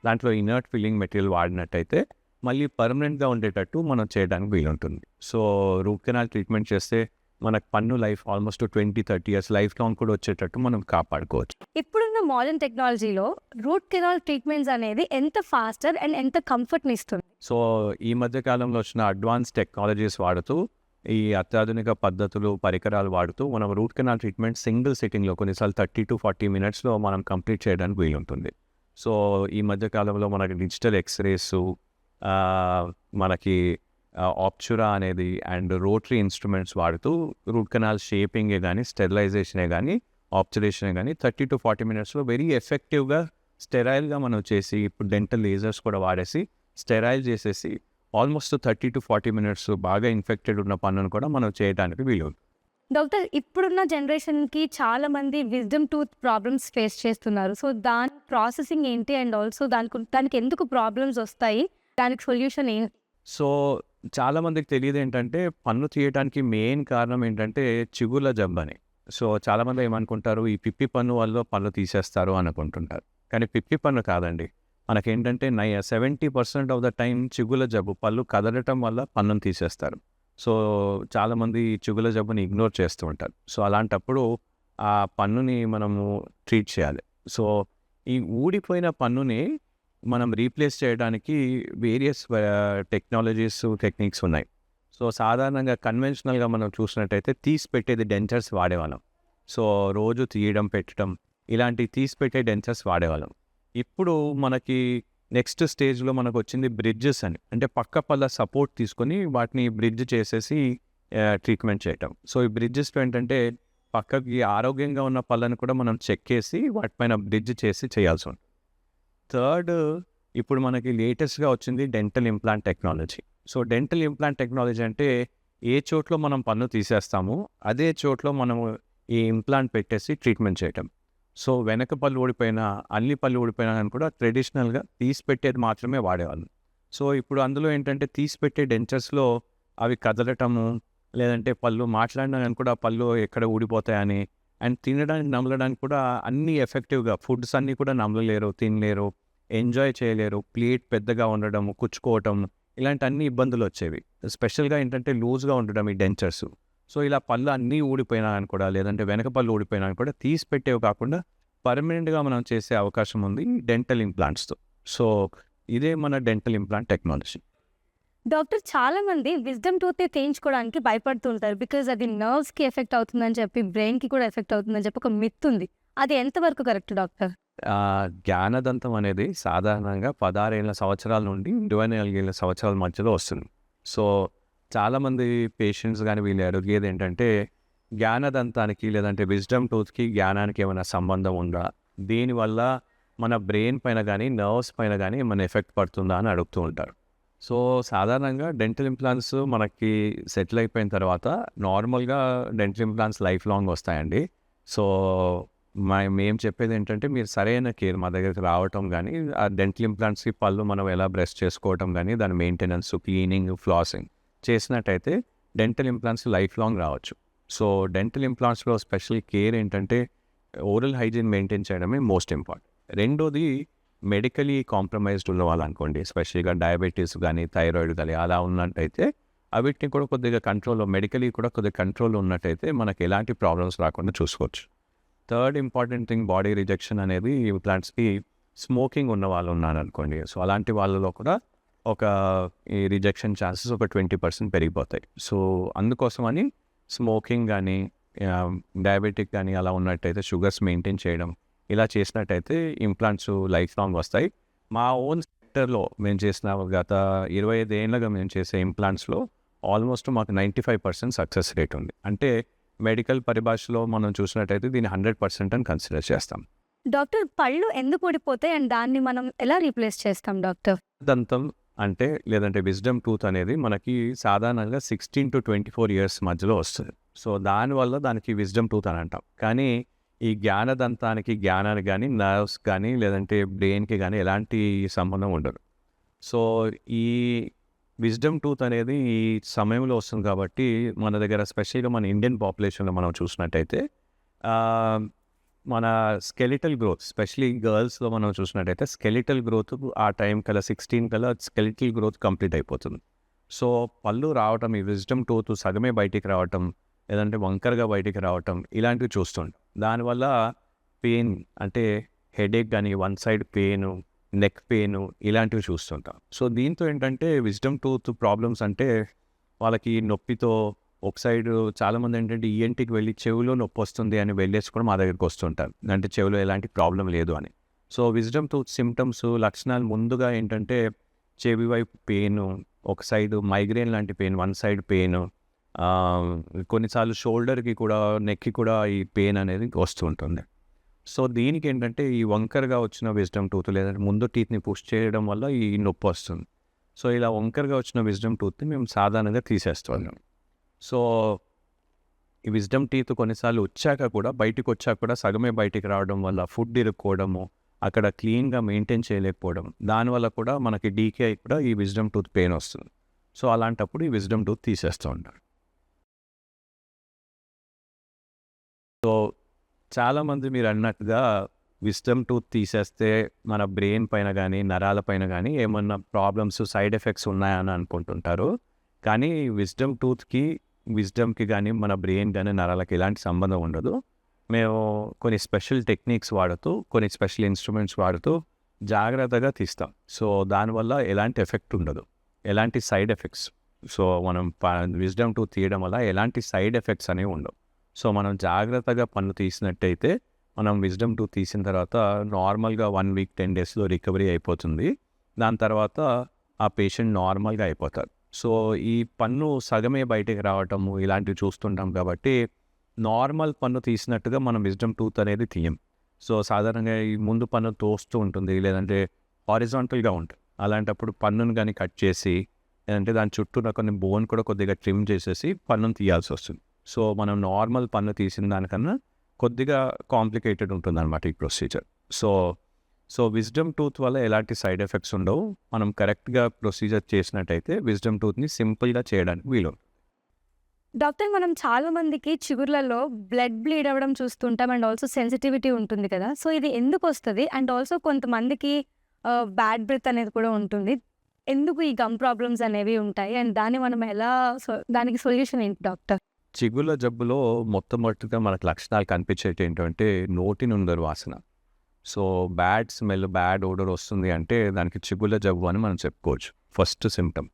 దాంట్లో ఇనర్ట్ ఫిల్లింగ్ మెటీరియల్ వాడినట్టయితే మళ్ళీ పర్మనెంట్‌గా ఉండేటట్టు మనం చేయడానికి వీలుంటుంది. సో, రూట్ కెనాల్ ట్రీట్మెంట్ చేస్తే మనకు పన్ను life almost 20, 30 years life long కూడా వచ్చేటట్టు మనం కాపాడుకోవచ్చు. ఇప్పుడున్న మోడర్న్ టెక్నాలజీలో రూట్ కెనాల్ ట్రీట్మెంట్స్ అనేది ఎంత ఫాస్టర్ అండ్ ఎంత కంఫర్ట్‌ని ఇస్తుంది? సో, ఈ మధ్య కాలంలో వచ్చిన అడ్వాన్స్ టెక్నాలజీస్ వాడుతూ, ఈ అత్యాధునిక పద్ధతులు, పరికరాలు వాడుతూ మనం రూట్ కెనాల్ ట్రీట్మెంట్ సింగిల్ సిట్టింగ్‌లో కొన్నిసార్లు 30-40 మినిట్స్‌లో మనం కంప్లీట్ చేయడానికి వీలుంటుంది. సో, ఈ మధ్య కాలంలో మనకి డిజిటల్ ఎక్స్‌రేసు, మనకి ఆప్చురా అనేది అండ్ రోటరీ ఇన్స్ట్రుమెంట్స్ వాడుతూ రూట్ కెనాల్ షేపింగే కానీ, స్టెరిలైజేషనే కానీ, ఆబ్జర్వేషనే కానీ 30-40 మినిట్స్‌లో వెరీ ఎఫెక్టివ్‌గా స్టెరైల్‌గా మనం చేసి, ఇప్పుడు డెంటల్ లేజర్స్ కూడా వాడేసి స్టెరైల్ చేసేసి ఆల్మోస్ట్ 30-40 మినిట్స్ బాగా ఇన్ఫెక్టెడ్ ఉన్న పన్నును కూడా మనం చేయడానికి వీలుంది. డాక్టర్, ఇప్పుడున్న జనరేషన్‌కి చాలామంది విజ్డమ్ టూత్ ప్రాబ్లమ్స్ ఫేస్ చేస్తున్నారు. సో, దాని ప్రాసెసింగ్ ఏంటి? అండ్ ఆల్సో దానికి ఎందుకు ప్రాబ్లమ్స్ వస్తాయి? దానికి సొల్యూషన్ ఏంటి? సో, చాలామందికి తెలియదేంటంటే పన్ను తీయడానికి మెయిన్ కారణం ఏంటంటే చిగుళ్ళ జబ్బని. సో, చాలామంది ఏమనుకుంటారు ఈ పిప్పి పన్ను వల్ల పన్ను తీసేస్తారు అనుకుంటుంటారు. కానీ పిప్పి పన్ను కాదండి. మనకేంటంటే 70% ఆఫ్ ద టైం చిగుళ్ళ జబ్బు, పళ్ళు కదలటం వల్ల పన్నును తీసేస్తారు. సో, చాలామంది చిగుళ్ళ జబ్బుని ఇగ్నోర్ చేస్తూ ఉంటారు. సో, అలాంటప్పుడు ఆ పన్నుని మనము ట్రీట్ చేయాలి. సో, ఈ ఊడిపోయిన పన్నుని మనం రీప్లేస్ చేయడానికి వేరియస్ టెక్నాలజీస్, టెక్నిక్స్ ఉన్నాయి. సో సాధారణంగా కన్వెన్షనల్గా మనం చూసినట్టయితే తీసి పెట్టేది డెంచర్స్ వాడేవాళ్ళం. సో రోజు తీయడం పెట్టడం ఇలాంటి తీసి పెట్టే డెంచర్స్ వాడేవాళ్ళం. ఇప్పుడు మనకి నెక్స్ట్ స్టేజ్లో మనకు వచ్చింది బ్రిడ్జెస్ అని, అంటే పక్క పళ్ళ సపోర్ట్ తీసుకొని వాటిని బ్రిడ్జ్ చేసేసి ట్రీట్మెంట్ చేయటం. సో ఈ బ్రిడ్జెస్లో ఏంటంటే పక్కకి ఆరోగ్యంగా ఉన్న పళ్ళని కూడా మనం చెక్కేసి వాటిపైన బ్రిడ్జ్ చేసి చేయాల్సి ఉంటుంది. థర్డ్, ఇప్పుడు మనకి లేటెస్ట్గా వచ్చింది dental implant technology. So dental implant technology అంటే ఏ చోట్లో మనం పన్ను తీసేస్తామో అదే చోట్లో మనము ఈ ఇంప్లాంట్ పెట్టేసి ట్రీట్మెంట్ చేయటం. సో వెనక పళ్ళు ఊడిపోయినా అన్ని పళ్ళు ఊడిపోయినా అని కూడా ట్రెడిషనల్గా తీసి పెట్టేది మాత్రమే వాడేవాళ్ళు. సో ఇప్పుడు అందులో ఏంటంటే తీసి పెట్టే డెంచర్స్లో అవి కదలటము, లేదంటే పళ్ళు మాట్లాడినా కానీ కూడా పళ్ళు ఎక్కడ ఊడిపోతాయని, అండ్ తినడానికి నమలడానికి కూడా అన్నీ ఎఫెక్టివ్గా ఫుడ్స్ అన్నీ కూడా నమలలేరు, తినలేరు, ఎంజాయ్ చేయలేరు, ప్లేట్ పెద్దగా ఉండడం, కుచ్చుకోవటం ఇలాంటి అన్ని ఇబ్బందులు వచ్చేవి. స్పెషల్గా ఏంటంటే లూజ్గా ఉండడం ఈ డెంచర్స్. సో ఇలా పళ్ళు అన్నీ ఊడిపోయినా అని కూడా, లేదంటే వెనక పళ్ళు ఊడిపోయినా అని కూడా తీసి పెట్టేవి కాకుండా పర్మనెంట్గా మనం చేసే అవకాశం ఉంది డెంటల్ ఇంప్లాంట్స్తో. సో ఇదే మన డెంటల్ ఇంప్లాంట్ టెక్నాలజీ. డాక్టర్, చాలా మంది విజ్డమ్ టూత్ చేయించుకోవడానికి భయపడుతుంటారు. బికాజ్ అది నర్వ్స్కి ఎఫెక్ట్ అవుతుందని చెప్పి, బ్రెయిన్కి కూడా ఎఫెక్ట్ అవుతుందని చెప్పి ఒక మిత్ ఉంది. అది ఎంతవరకు కరెక్ట్ డాక్టర్? జ్ఞానదంతం అనేది సాధారణంగా 16 ఏళ్ళ సంవత్సరాల నుండి 24 ఏళ్ళ సంవత్సరాల మధ్యలో వస్తుంది. సో చాలామంది పేషెంట్స్ కానీ వీళ్ళు అడిగేది ఏంటంటే జ్ఞానదంతానికి లేదంటే విజ్డమ్ టూత్కి జ్ఞానానికి ఏమైనా సంబంధం ఉందా, దీనివల్ల మన బ్రెయిన్ పైన కానీ నర్వ్స్ పైన కానీ ఏమైనా ఎఫెక్ట్ పడుతుందా అని అడుగుతూ ఉంటారు. సో సాధారణంగా డెంటల్ ఇంప్లాంట్స్ మనకి సెటిల్ అయిపోయిన తర్వాత నార్మల్గా డెంటల్ ఇంప్లాంట్స్ లైఫ్ లాంగ్ వస్తాయండి. సో మేము చెప్పేది ఏంటంటే మీరు సరైన కేర్ మా దగ్గరికి రావటం కానీ, ఆ డెంటల్ ఇంప్లాంట్స్కి పళ్ళు మనం ఎలా బ్రష్ చేసుకోవటం కానీ, దాని మెయింటెనెన్స్, క్లీనింగ్, ఫ్లాసింగ్ చేసినట్టయితే డెంటల్ ఇంప్లాంట్స్ లైఫ్ లాంగ్ రావచ్చు. సో డెంటల్ ఇంప్లాంట్స్లో స్పెషల్ కేర్ ఏంటంటే ఓరల్ హైజీన్ మెయింటైన్ చేయడమే మోస్ట్ ఇంపార్టెంట్. రెండోది, మెడికలీ కాంప్రమైజ్డ్ ఉన్న వాళ్ళు అనుకోండి, స్పెషల్గా డయాబెటీస్ కానీ థైరాయిడ్ కానీ అలా ఉన్నట్టయితే అవిటిని కూడా కొద్దిగా కంట్రోల్లో, మెడికలీ కూడా కొద్దిగా కంట్రోల్లో ఉన్నట్టయితే మనకి ఎలాంటి ప్రాబ్లమ్స్ రాకుండా చూసుకోవచ్చు. Third important thing, body rejection అనేది ఇంప్లాంట్స్కి స్మోకింగ్ ఉన్న వాళ్ళు ఉన్నారు అనుకోండి. సో అలాంటి వాళ్ళలో కూడా ఈ రిజెక్షన్ ఛాన్సెస్ ఒక 20% పెరిగిపోతాయి. సో అందుకోసమని స్మోకింగ్ కానీ, డయాబెటిక్ కానీ అలా ఉన్నట్టయితే షుగర్స్ మెయింటైన్ చేయడం ఇలా చేసినట్టయితే ఇంప్లాంట్స్ లైఫ్ లాంగ్ వస్తాయి. మా ఓన్ సెక్టర్లో మేము చేసిన గత 25 ఏళ్ళగా మేము చేసే ఇంప్లాంట్స్లో ఆల్మోస్ట్ మాకు 95% సక్సెస్ రేట్ ఉంది. అంటే మెడికల్ పరిభాషలో మనం చూసినట్టయితే దీన్ని 100% అని కన్సిడర్ చేస్తాం. డాక్టర్, పళ్ళు ఎందుకు ఊడిపోతాయి అండ్ దాన్ని మనం ఎలా రీప్లేస్ చేస్తాం డాక్టర్? దంతం అంటే లేదంటే విజ్డమ్ టూత్ అనేది మనకి సాధారణంగా 16 to 24 ఇయర్స్ మధ్యలో వస్తుంది. సో దానివల్ల దానికి విజ్డమ్ టూత్ అని అంటాం. కానీ ఈ జ్ఞానానికి కానీ, నర్వ్స్ కానీ, లేదంటే బ్రెయిన్కి కానీ ఎలాంటి సంబంధం ఉండదు. సో ఈ విజ్డమ్ టూత్ అనేది ఈ సమయంలో వస్తుంది కాబట్టి మన దగ్గర స్పెషల్గా మన ఇండియన్ పాపులేషన్లో మనం చూసినట్టయితే మన స్కెలిటల్ గ్రోత్, స్పెషలీ గర్ల్స్లో మనం చూసినట్టయితే స్కెలిటల్ గ్రోత్ ఆ టైం కల్లా 16 కల్లా స్కెలిటల్ గ్రోత్ కంప్లీట్ అయిపోతుంది. సో పళ్ళు రావటం, ఈ విజ్డమ్ టూత్ సగమే బయటికి రావటం, లేదంటే వంకరగా బయటికి రావటం ఇలాంటివి చూస్తుంటాం. దానివల్ల పెయిన్ అంటే హెడేక్ కానీ, one side pain, neck pain ఇలాంటివి చూస్తుంటాం. సో దీంతో ఏంటంటే విజ్డమ్ టూత్ ప్రాబ్లమ్స్ అంటే వాళ్ళకి నొప్పితో ఒక సైడ్ చాలామంది ఏంటంటే ఈఎన్టీకి వెళ్ళి చెవిలో నొప్పి వస్తుంది అని వెళ్ళేసి కూడా మా దగ్గరికి వస్తుంటారు, అంటే చెవిలో ఎలాంటి ప్రాబ్లం లేదు అని. సో విజ్డమ్ టూత్ సిమ్టమ్స్, లక్షణాలు ముందుగా ఏంటంటే చెవి వైపు పెయిన్, ఒక సైడ్ మైగ్రేన్ లాంటి పెయిన్, వన్ సైడ్ పెయిన్, కొన్నిసార్లు షోల్డర్కి కూడా, నెక్కి కూడా ఈ పెయిన్ అనేది వస్తూ ఉంటుంది. సో దీనికి ఏంటంటే ఈ వంకరగా వచ్చిన విజ్డమ్ టూత్ లేదంటే ముందు టీత్ని పుష్ చేయడం వల్ల ఈ నొప్పి వస్తుంది. సో ఇలా వంకరగా వచ్చిన విజ్డమ్ టూత్ని మేము సాధారణంగా తీసేస్తాం. సో ఈ విజ్డమ్ టీత్ కొన్నిసార్లు వచ్చాక కూడా, బయటికి వచ్చాక కూడా సగమే బయటికి రావడం వల్ల ఫుడ్ ఇరుక్కోవడము, అక్కడ క్లీన్గా మెయింటైన్ చేయలేకపోవడం, దానివల్ల కూడా మనకి డీకే కూడా ఈ విజ్డమ్ టూత్ పెయిన్ వస్తుంది. సో అలాంటప్పుడు ఈ విజ్డమ్ టూత్ తీసేస్తూ ఉంటారు. సో చాలామంది మీరు అన్నట్టుగా విజ్డమ్ టూత్ తీసేస్తే మన బ్రెయిన్ పైన కానీ, నరాల పైన కానీ ఏమన్నా ప్రాబ్లమ్స్, సైడ్ ఎఫెక్ట్స్ ఉన్నాయని అనుకుంటుంటారు. కానీ విజ్డమ్కి కానీ, మన బ్రెయిన్ కానీ, నరాలకి ఎలాంటి సంబంధం ఉండదు. మేము కొన్ని స్పెషల్ టెక్నిక్స్ వాడుతూ, కొన్ని స్పెషల్ ఇన్స్ట్రుమెంట్స్ వాడుతూ జాగ్రత్తగా తీస్తాం. సో దానివల్ల ఎలాంటి ఎఫెక్ట్ ఉండదు, ఎలాంటి సైడ్ ఎఫెక్ట్స్ సో మనం విజ్డమ్ టూత్ తీయడం వల్ల ఎలాంటి సైడ్ ఎఫెక్ట్స్ అనేవి ఉండవు. సో మనం జాగ్రత్తగా పన్ను తీసినట్టయితే మనం విజ్డమ్ టూత్ తీసిన తర్వాత నార్మల్గా 1 వీక్ 10 డేస్లో రికవరీ అయిపోతుంది. దాని తర్వాత ఆ పేషెంట్ నార్మల్గా అయిపోతారు. సో ఈ పన్ను సగమే బయటికి రావటము ఇలాంటివి చూస్తుంటాం కాబట్టి నార్మల్ పన్ను తీసినట్టుగా మనం విజ్డమ్ టూత్ అనేది తీయం. సో సాధారణంగా ఈ ముందు పన్ను తోస్తూ ఉంటుంది, లేదంటే హారిజాంటల్గా ఉంటుంది. అలాంటప్పుడు పన్నును కానీ కట్ చేసి, లేదంటే దాని చుట్టూన కొన్ని బోన్ కూడా కొద్దిగా ట్రిమ్ చేసేసి పన్నును తీయాల్సి వస్తుంది. సో మనం నార్మల్ పన్ను తీసిన దానికన్నా కొద్దిగా కాంప్లికేటెడ్ ఉంటుందన్నమాట ఈ ప్రొసీజర్. సో విజ్డమ్ టూత్ వల్ల ఎలాంటి సైడ్ ఎఫెక్ట్స్ ఉండవు. మనం కరెక్ట్గా ప్రొసీజర్ చేసినట్టయితే విజ్డమ్ టూత్ని సింపుల్గా చేయడానికి వీలు. డాక్టర్, మనం చాలా మందికి చిగుర్లలో బ్లడ్ బ్లీడ్ అవ్వడం చూస్తుంటాం అండ్ ఆల్సో సెన్సిటివిటీ ఉంటుంది కదా. సో ఇది ఎందుకు వస్తుంది? అండ్ ఆల్సో కొంతమందికి బ్యాడ్ బ్రెత్ అనేది కూడా ఉంటుంది. ఎందుకు ఈ గమ్ ప్రాబ్లమ్స్ అనేవి ఉంటాయి అండ్ దాన్ని మనం ఎలా దానికి సొల్యూషన్ ఏంటి డాక్టర్? చిగుళ్ళ జబ్బులో మొట్టమొదటిగా మనకు లక్షణాలు కనిపించేటి ఏంటంటే నోటి నుండి వాసన. సో బ్యాడ్ స్మెల్, బ్యాడ్ ఓడర్ వస్తుంది అంటే దానికి చిగుళ్ళ జబ్బు అని మనం చెప్పుకోవచ్చు. First symptom.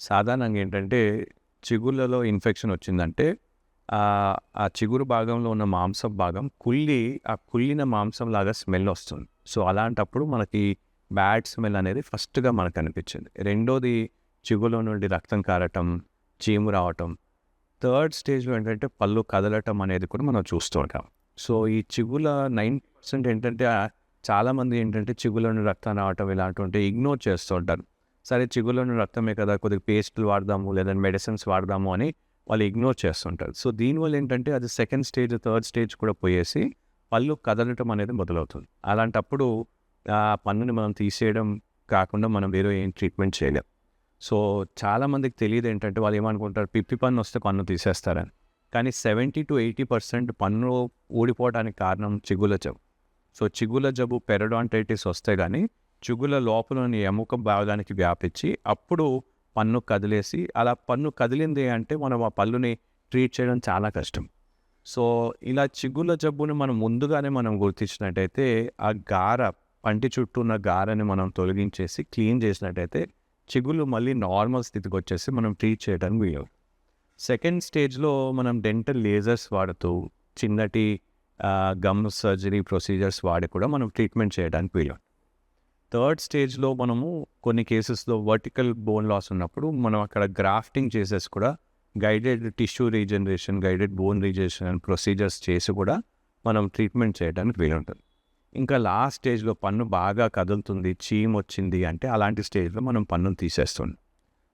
సాధారణంగా ఏంటంటే చిగుళ్ళలో ఇన్ఫెక్షన్ వచ్చిందంటే ఆ చిగురు భాగంలో ఉన్న మాంసం భాగం ఆ కుళ్ళిన మాంసం లాగా స్మెల్ వస్తుంది. సో అలాంటప్పుడు మనకి బ్యాడ్ స్మెల్ అనేది ఫస్ట్గా మనకు అనిపించింది. రెండోది చిగులో నుండి రక్తం కారటం, చీము రావటం. థర్డ్ స్టేజ్లో ఏంటంటే పళ్ళు కదలటం అనేది కూడా మనం చూస్తూ ఉంటాం. సో ఈ చిగుల 90% ఏంటంటే చాలామంది ఏంటంటే చిగులోని రక్తం రావటం ఇలాంటివి ఇగ్నోర్ చేస్తూ ఉంటారు. సరే చిగులోని రక్తమే కదా, కొద్దిగా పేస్టులు వాడదాము లేదంటే మెడిసిన్స్ వాడదాము అని వాళ్ళు ఇగ్నోర్ చేస్తుంటారు. సో దీనివల్ల ఏంటంటే అది సెకండ్ స్టేజ్, థర్డ్ స్టేజ్ కూడా పోయేసి పళ్ళు కదలటం అనేది మొదలవుతుంది. అలాంటప్పుడు ఆ పన్నుని మనం తీసేయడం కాకుండా మనం వేరే ఏం ట్రీట్మెంట్ చేయలేం. సో చాలామందికి తెలియదు ఏంటంటే వాళ్ళు ఏమనుకుంటారు, పిప్పి పన్ను వస్తే పన్ను తీసేస్తారని. కానీ 70 to 80% పన్ను ఊడిపోవడానికి కారణం చిగుళ్ళ జబ్బు. సో చిగుళ్ళ జబ్బు పెరడాంటైటిస్ వస్తే కానీ చిగుళ్ళ లోపలని ఎముక భాగానికి వ్యాపించి అప్పుడు పన్ను కదిలేసి, అలా పన్ను కదిలింది అంటే మనం ఆ పళ్ళుని ట్రీట్ చేయడం చాలా కష్టం. సో ఇలా చిగుళ్ళ జబ్బుని మనం ముందుగానే మనం గుర్తించినట్టయితే ఆ పంటి చుట్టూ ఉన్న గారని మనం తొలగించేసి క్లీన్ చేసినట్టయితే చిగుళ్ళు మళ్ళీ నార్మల్ స్థితికి వచ్చేసి మనం ట్రీట్ చేయడానికి వీలు. సెకండ్ స్టేజ్లో మనం డెంటల్ లేజర్స్ వాడుతూ చిన్నటి గమ్ సర్జరీ ప్రొసీజర్స్ వాడి కూడా మనం ట్రీట్మెంట్ చేయడానికి వీలు. థర్డ్ స్టేజ్లో మనము కొన్ని కేసెస్లో వర్టికల్ బోన్ లాస్ ఉన్నప్పుడు మనం అక్కడ గ్రాఫ్టింగ్ చేసేసి కూడా guided tissue regeneration, guided bone regeneration procedures చేసి కూడా మనం ట్రీట్మెంట్ చేయడానికి వీలుంటుంది. ఇంకా లాస్ట్ స్టేజ్లో పన్ను బాగా కదులుతుంది, చీమ్ వచ్చింది అంటే అలాంటి స్టేజ్లో మనం పన్నును తీసేస్తుంది.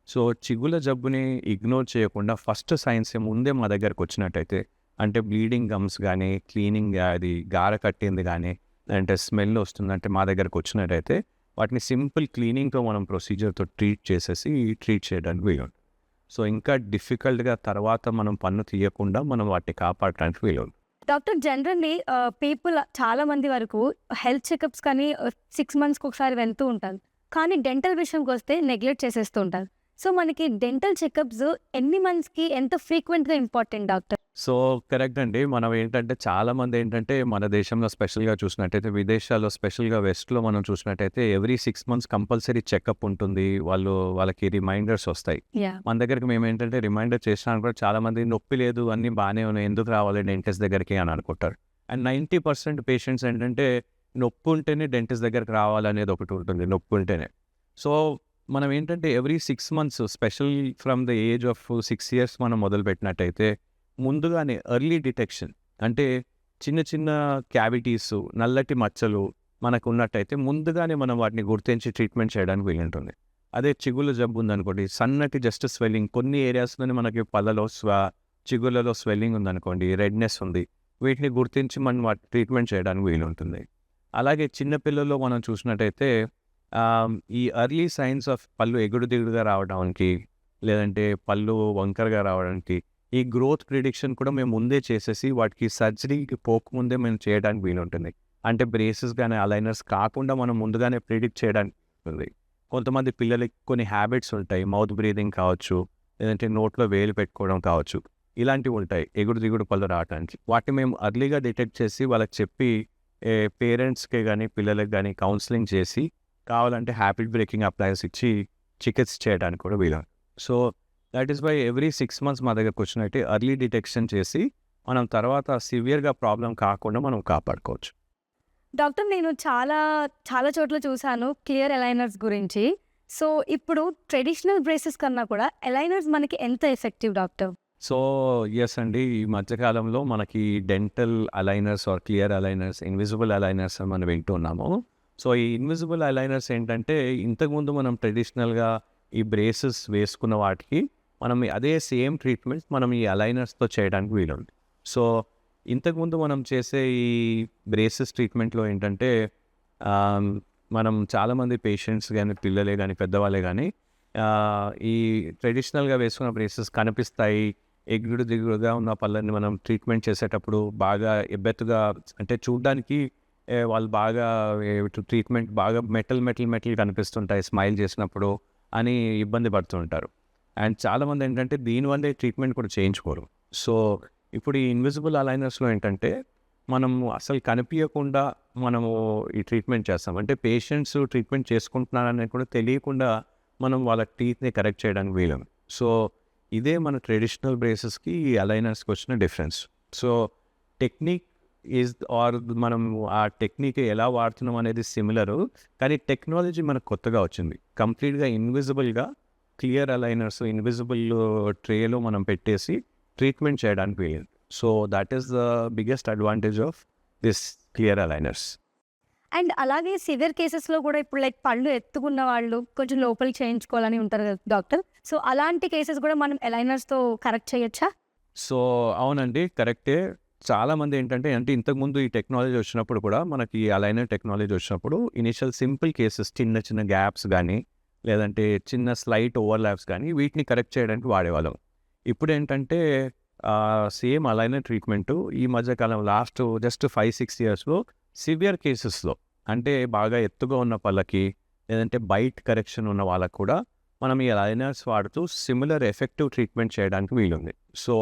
సో చిగుళ్ళ జబ్బుని ఇగ్నోర్ చేయకుండా ఫస్ట్ సైన్స్ ముందే మా దగ్గరకు వచ్చినట్టయితే, అంటే బ్లీడింగ్ గమ్స్ కానీ, క్లీనింగ్ అది గార కట్టింది కానీ, అంటే స్మెల్ వస్తుందంటే మా దగ్గరకు వచ్చినట్టయితే వాటిని సింపుల్ క్లీనింగ్తో మనం ప్రొసీజర్తో ట్రీట్ చేయడానికి వీలు. సో ఇంకా డిఫికల్ట్గా తర్వాత మనం పన్ను తీయకుండా మనం వాటిని కాపాడటానికి వీలు. డాక్టర్, జనరల్లీ పీపుల్ చాలా మంది వరకు హెల్త్ చెకప్స్ కానీ 6 monthsకి ఒకసారి వెళ్తూ ఉంటారు. కానీ డెంటల్ విషయంకి వస్తే నెగ్లెక్ట్ చేసేస్తూ ఉంటారు. సో మనకి డెంటల్ చెకప్స్ ఎన్ని మంత్స్కి, ఎంత ఫ్రీక్వెంట్గా ఇంపార్టెంట్ డాక్టర్? సో కరెక్ట్ అండి. మనం ఏంటంటే చాలామంది ఏంటంటే మన దేశంలో స్పెషల్గా చూసినట్టయితే, విదేశాల్లో స్పెషల్గా వెస్ట్లో మనం చూసినట్టయితే ఎవ్రీ 6 months కంపల్సరీ చెకప్ ఉంటుంది. వాళ్ళకి రిమైండర్స్ వస్తాయి. మన దగ్గరికి మేము ఏంటంటే రిమైండర్ చేసినా కూడా చాలామంది నొప్పి లేదు, అన్నీ బాగానే ఉన్నాయి, ఎందుకు రావాలి డెంటిస్ట్ దగ్గరికి అని అనుకుంటారు. అండ్ 90% పేషెంట్స్ ఏంటంటే నొప్పి ఉంటేనే డెంటిస్ట్ దగ్గరికి రావాలనేది ఒకటి ఉంటుంది, నొప్పి ఉంటేనే. సో మనం ఏంటంటే every 6 months, special from the age of 6 years మనం మొదలుపెట్టినట్టయితే ముందుగానే ఎర్లీ డిటెక్షన్, అంటే చిన్న చిన్న క్యావిటీస్, నల్లటి మచ్చలు మనకు ఉన్నట్టయితే ముందుగానే మనం వాటిని గుర్తించి ట్రీట్మెంట్ చేయడానికి వీలుంటుంది. అదే చిగుళ్ళ జబ్బు ఉందనుకోండి, సన్నటి జస్ట్ స్వెల్లింగ్, కొన్ని ఏరియాస్లోనే మనకి పళ్ళలో చిగుళ్ళలో స్వెల్లింగ్ ఉందనుకోండి, రెడ్నెస్ ఉంది, వీటిని గుర్తించి మనం వాటి ట్రీట్మెంట్ చేయడానికి వీలుంటుంది. అలాగే చిన్నపిల్లల్లో మనం చూసినట్టయితే ఈ ఎర్లీ సైన్స్ ఆఫ్ పళ్ళు ఎగుడు దిగుడుగా రావడానికి, లేదంటే పళ్ళు వంకరగా రావడానికి, ఈ గ్రోత్ ప్రిడిక్షన్ కూడా మేము ముందే చేసేసి వాటికి సర్జరీకి పోకముందే మేము చేయడానికి వీలుంటుంది. అంటే బ్రేసెస్ కానీ అలైనర్స్ కాకుండా మనం ముందుగానే ప్రిడిక్ట్ చేయడానికి ఉంటుంది. కొంతమంది పిల్లలకి కొన్ని హ్యాబిట్స్ ఉంటాయి, మౌత్ బ్రీదింగ్ కావచ్చు, లేదంటే నోట్లో వేలు పెట్టుకోవడం కావచ్చు, ఇలాంటివి ఉంటాయి ఎగుడు దిగుడు పళ్ళు రావడానికి. వాటిని మేము అర్లీగా డిటెక్ట్ చేసి వాళ్ళకి చెప్పి పేరెంట్స్కి కానీ పిల్లలకి కానీ కౌన్సిలింగ్ చేసి కావాలంటే హ్యాబిట్ బ్రేకింగ్ అప్లయన్స్ ఇచ్చి చికిత్స చేయడానికి కూడా వీలు. So that is why every 6 months మా దగ్గరకు వచ్చినట్టే ఎర్లీ డిటెక్షన్ చేసి మనం తర్వాత సివియర్గా ప్రాబ్లం కాకుండా మనం కాపాడుకోవచ్చు. డాక్టర్ నేను చాలా చాలా చోట్ల చూసాను క్లియర్ అలైనర్స్ గురించి. సో ఇప్పుడు ట్రెడిషనల్ బ్రేసెస్ కన్నా కూడా అలైనర్స్ మనకి ఎంత ఎఫెక్టివ్ డాక్టర్? సో ఎస్ అండి, ఈ మధ్యకాలంలో మనకి dental aligners or clear aligners, invisible aligners అని మనం వింటున్నాము. సో ఈ ఇన్విజిబుల్ అలైనర్స్ ఏంటంటే ఇంతకుముందు మనం ట్రెడిషనల్గా ఈ బ్రేసెస్ వేసుకున్న వాటికి మనం అదే సేమ్ ట్రీట్మెంట్ మనం ఈ అలైనర్స్తో చేయడానికి వీలుంది. సో ఇంతకుముందు మనం చేసే ఈ బ్రేసెస్ ట్రీట్మెంట్లో ఏంటంటే మనం చాలామంది పేషెంట్స్ కానీ పిల్లలే కానీ పెద్దవాళ్ళే కానీ ఈ ట్రెడిషనల్గా వేసుకున్న బ్రేసెస్ కనిపిస్తాయి, ఎగుడు దిగుడుగా ఉన్న పళ్ళని మనం ట్రీట్మెంట్ చేసేటప్పుడు బాగా ఎబ్బెత్తుగా అంటే చూడ్డానికి వాళ్ళు బాగా ట్రీట్మెంట్ బాగా మెటల్ కనిపిస్తుంటాయి స్మైల్ చేసినప్పుడు అని ఇబ్బంది పడుతుంటారు. అండ్ చాలామంది ఏంటంటే దీనివల్లే ట్రీట్మెంట్ కూడా చేయించుకోరు. సో ఇప్పుడు ఈ ఇన్విజిబుల్ అలైనర్స్లో ఏంటంటే మనము అసలు కనిపించకుండా మనము ఈ ట్రీట్మెంట్ చేస్తాం. అంటే పేషెంట్స్ ట్రీట్మెంట్ చేసుకుంటున్నారనేది కూడా తెలియకుండా మనం వాళ్ళ టీత్ని కరెక్ట్ చేయడానికి వీలు. సో ఇదే మన ట్రెడిషనల్ బ్రేసెస్కి ఈ అలైనర్స్కి వచ్చిన difference. So technique is or మనం ఆ టెక్నిక్ ఎలా వాడుతున్నాం అనేది సిమిలరు, కానీ టెక్నాలజీ మనకు కొత్తగా వచ్చింది. కంప్లీట్గా ఇన్విజిబుల్గా క్లియర్ అలైనర్స్ ఇన్విజిబుల్ ట్రేలో మనం పెట్టేసి ట్రీట్మెంట్ చేయడానికి వీలు. So that is the biggest advantage of this clear aligners. And అలాగే సివియర్ కేసెస్లో కూడా ఇప్పుడు లైక్ పళ్ళు ఎత్తుకున్న వాళ్ళు కొంచెం లోపలికి చేయించుకోవాలని ఉంటారు కదా డాక్టర్. సో అలాంటి కేసెస్ కూడా మనం అలైనర్స్తో కరెక్ట్ చేయొచ్చా? సో అవునండి, కరెక్టే. చాలామంది ఏంటంటే ఇంతకుముందు ఈ టెక్నాలజీ వచ్చినప్పుడు కూడా మనకి ఈ అలైనర్ టెక్నాలజీ వచ్చినప్పుడు ఇనిషియల్ సింపుల్ కేసెస్ చిన్న గ్యాప్స్ కానీ లేదంటే చిన్న స్లైట్ ఓవర్లాప్స్ కానీ వీటిని కరెక్ట్ చేయడానికి వాడేవాళ్ళం. ఇప్పుడు ఏంటంటే సేమ్ అలైనర్ ట్రీట్మెంట్ ఈ మధ్యకాలం లాస్ట్ జస్ట్ 5-6 yearsలో సివియర్ కేసెస్లో అంటే బాగా ఎత్తుగా ఉన్న పళ్ళకి లేదంటే బైట్ కరెక్షన్ ఉన్న వాళ్ళకు కూడా మనం ఈ అలైనర్స్ వాడుతూ సిమిలర్ ఎఫెక్టివ్ ట్రీట్మెంట్ చేయడానికి వీలుంది. సో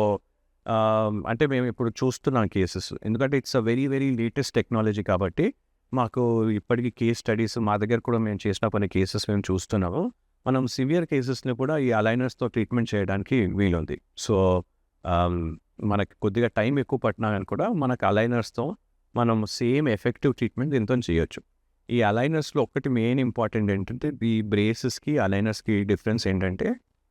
అంటే మేము ఇప్పుడు చూస్తున్నాం కేసెస్, ఎందుకంటే it's a very latest technology కాబట్టి మాకు ఇప్పటికీ కేస్ స్టడీస్ మా దగ్గర కూడా మేము చేసిన కొన్ని కేసెస్ మేము చూస్తున్నాము. మనం సివియర్ కేసెస్ని కూడా ఈ అలైనర్స్తో ట్రీట్మెంట్ చేయడానికి వీలుంది. సో మనకి కొద్దిగా టైం ఎక్కువ పట్టినా కానీ కూడా మనకు అలైనర్స్తో మనం సేమ్ ఎఫెక్టివ్ ట్రీట్మెంట్ దీంతో చేయొచ్చు. ఈ అలైనర్స్లో ఒకటి మెయిన్ ఇంపార్టెంట్ ఏంటంటే ఈ బ్రేసెస్కి అలైనర్స్కి డిఫరెన్స్ ఏంటంటే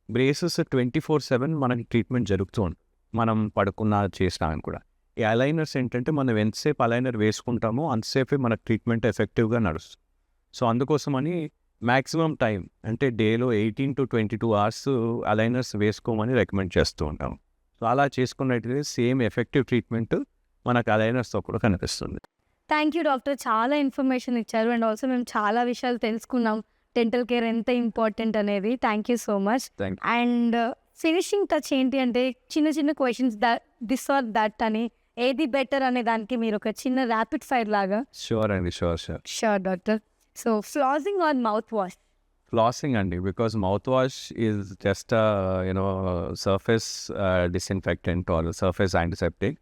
బ్రేసెస్ 24/7 మనకి ట్రీట్మెంట్ జరుగుతుంది, మనం పడుకున్నా చేసినా అని కూడా. ఈ అలైనర్స్ ఏంటంటే మనం ఎంతసేపు అలైనర్ వేసుకుంటామో అంతసేపే మనకు ట్రీట్మెంట్ ఎఫెక్టివ్గా నడుస్తుంది. సో అందుకోసమని మ్యాక్సిమం టైం అంటే డేలో 18 to 22 hours అలైనర్స్ వేసుకోమని రికమెండ్ చేస్తూ ఉంటాం. సో అలా చేసుకున్నట్లయితే సేమ్ ఎఫెక్టివ్ ట్రీట్మెంట్ మనకు అలైనర్స్తో కూడా కనిపిస్తుంది. థ్యాంక్ యూ డాక్టర్, చాలా ఇన్ఫర్మేషన్ ఇచ్చారు. అండ్ ఆల్సో మేము చాలా విషయాలు తెలుసుకున్నాం డెంటల్ కేర్ ఎంత ఇంపార్టెంట్ అనేది. Thank you so much. And finishing touch ఏంటి అంటే చిన్న క్వశ్చన్స్ దిస్ ఆర్ దట్ అని ఏది బెటర్ అనే దానికి మీరు ఒక చిన్న ర్యాపిడ్ ఫైర్ లాగా. షూర్ అండి, sure doctor. So flossing or mouth wash? Flossing అండి, because mouth wash is just surface disinfectant or surface antiseptic.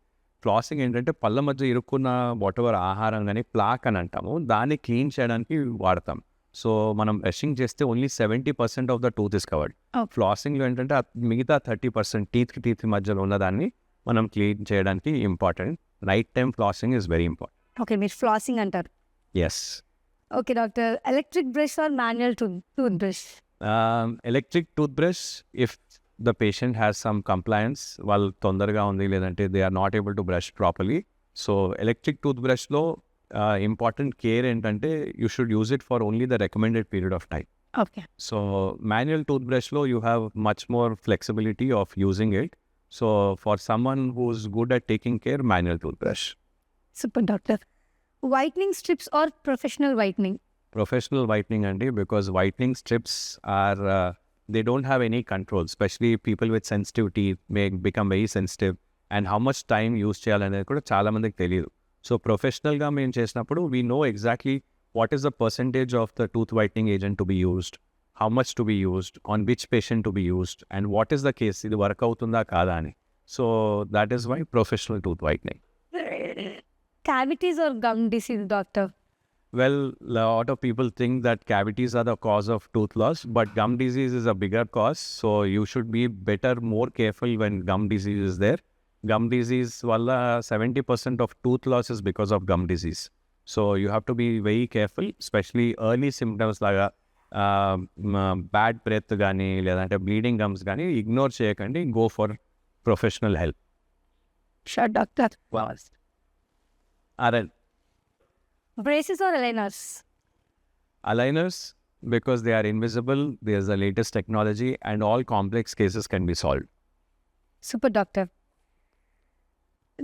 Flossing ఏంటంటే పళ్ళ మధ్య ఇరుక్కున్న వాటెవర్ ఆహారం కానీ ప్లాక్ అని అంటాము, దాన్ని క్లీన్ చేయడానికి వాడతాం. సో మనం బ్రషింగ్ చేస్తే only 70% of the tooth is covered. ఫ్లాసింగ్లో ఏంటంటే మిగతా 30% టీత్ మధ్యలో ఉన్నదాన్ని మనం క్లీన్ చేయడానికి important. Night time flossing is very important. Okay, మీరు ఫ్లాసింగ్ అంటారు. Yes. Okay doctor, electric brush or manual tooth brush? Electric tooth brush if the patient has some compliance, వాళ్ళు తొందరగా ఉంది లేదంటే they are not able to brush properly. So electric tooth బ్రష్లో important care ఏంటంటే you should use it for only the recommended period of time. Okay. So manual tooth బ్రష్లో you have much more flexibility of using it. So for someone who's good at taking care, manual toothbrush. Super doctor. Whitening strips or professional whitening? Professional whitening andi, because whitening strips are they don't have any control, especially people with sensitive teeth may become very sensitive, and how much time use cheyalane kuda chaala mandiki teliyadu. So professional ga men chesinappudu we know exactly what is the percentage of the tooth whitening agent to be used, how much to be used, on which patient to be used, and what is the case, ఇది work అవుతుందా కాదా అని. So that is why professional tooth whitening. Cavities or gum disease, doctor? Well, a lot of people think that cavities are the cause of tooth loss, but gum disease is a bigger cause. So you should be more careful when gum disease is there. Gum disease, walla 70% of tooth loss is because of gum disease. So you have to be very careful, especially early symptoms like bad breath gani, ledante bleeding gums gani, ignore cheyakandi, go for professional help. Sure, doctor. Alright. Braces or aligners? Aligners, because they are invisible, there's the latest technology, and all complex cases can be solved. Super, doctor.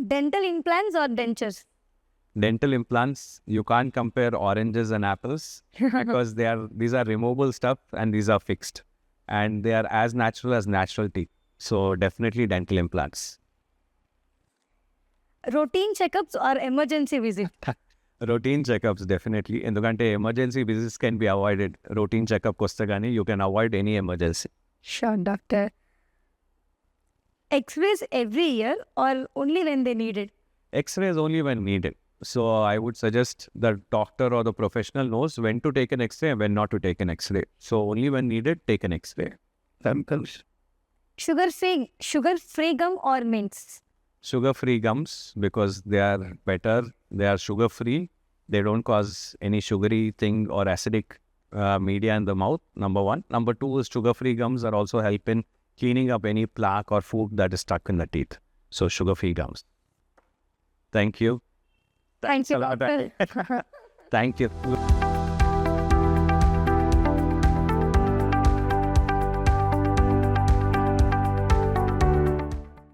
Dental implants or dentures? Dental implants, you can't compare oranges and apples because these are removable stuff and these are fixed, and they are as natural teeth. So definitely dental implants. Routine checkups or emergency visit? Routine checkups, definitely. Endukante emergency visits can be avoided. Routine checkup koste gaani you can avoid any emergency. Sure, doctor. X-rays every year or only when they need it? X-rays only when needed. So I would suggest the doctor or the professional knows when to take an X-ray and when not to take an X-ray. So only when needed, take an X-ray. Sugar-free gum or mints? Sugar-free gums, because they are better. They are sugar-free. They don't cause any sugary thing or acidic media in the mouth, number one. Number two is sugar-free gums are also help in cleaning up any plaque or food that is stuck in the teeth. So sugar-free gums. Thank you. Thank you, a lot. doctor. Thank you.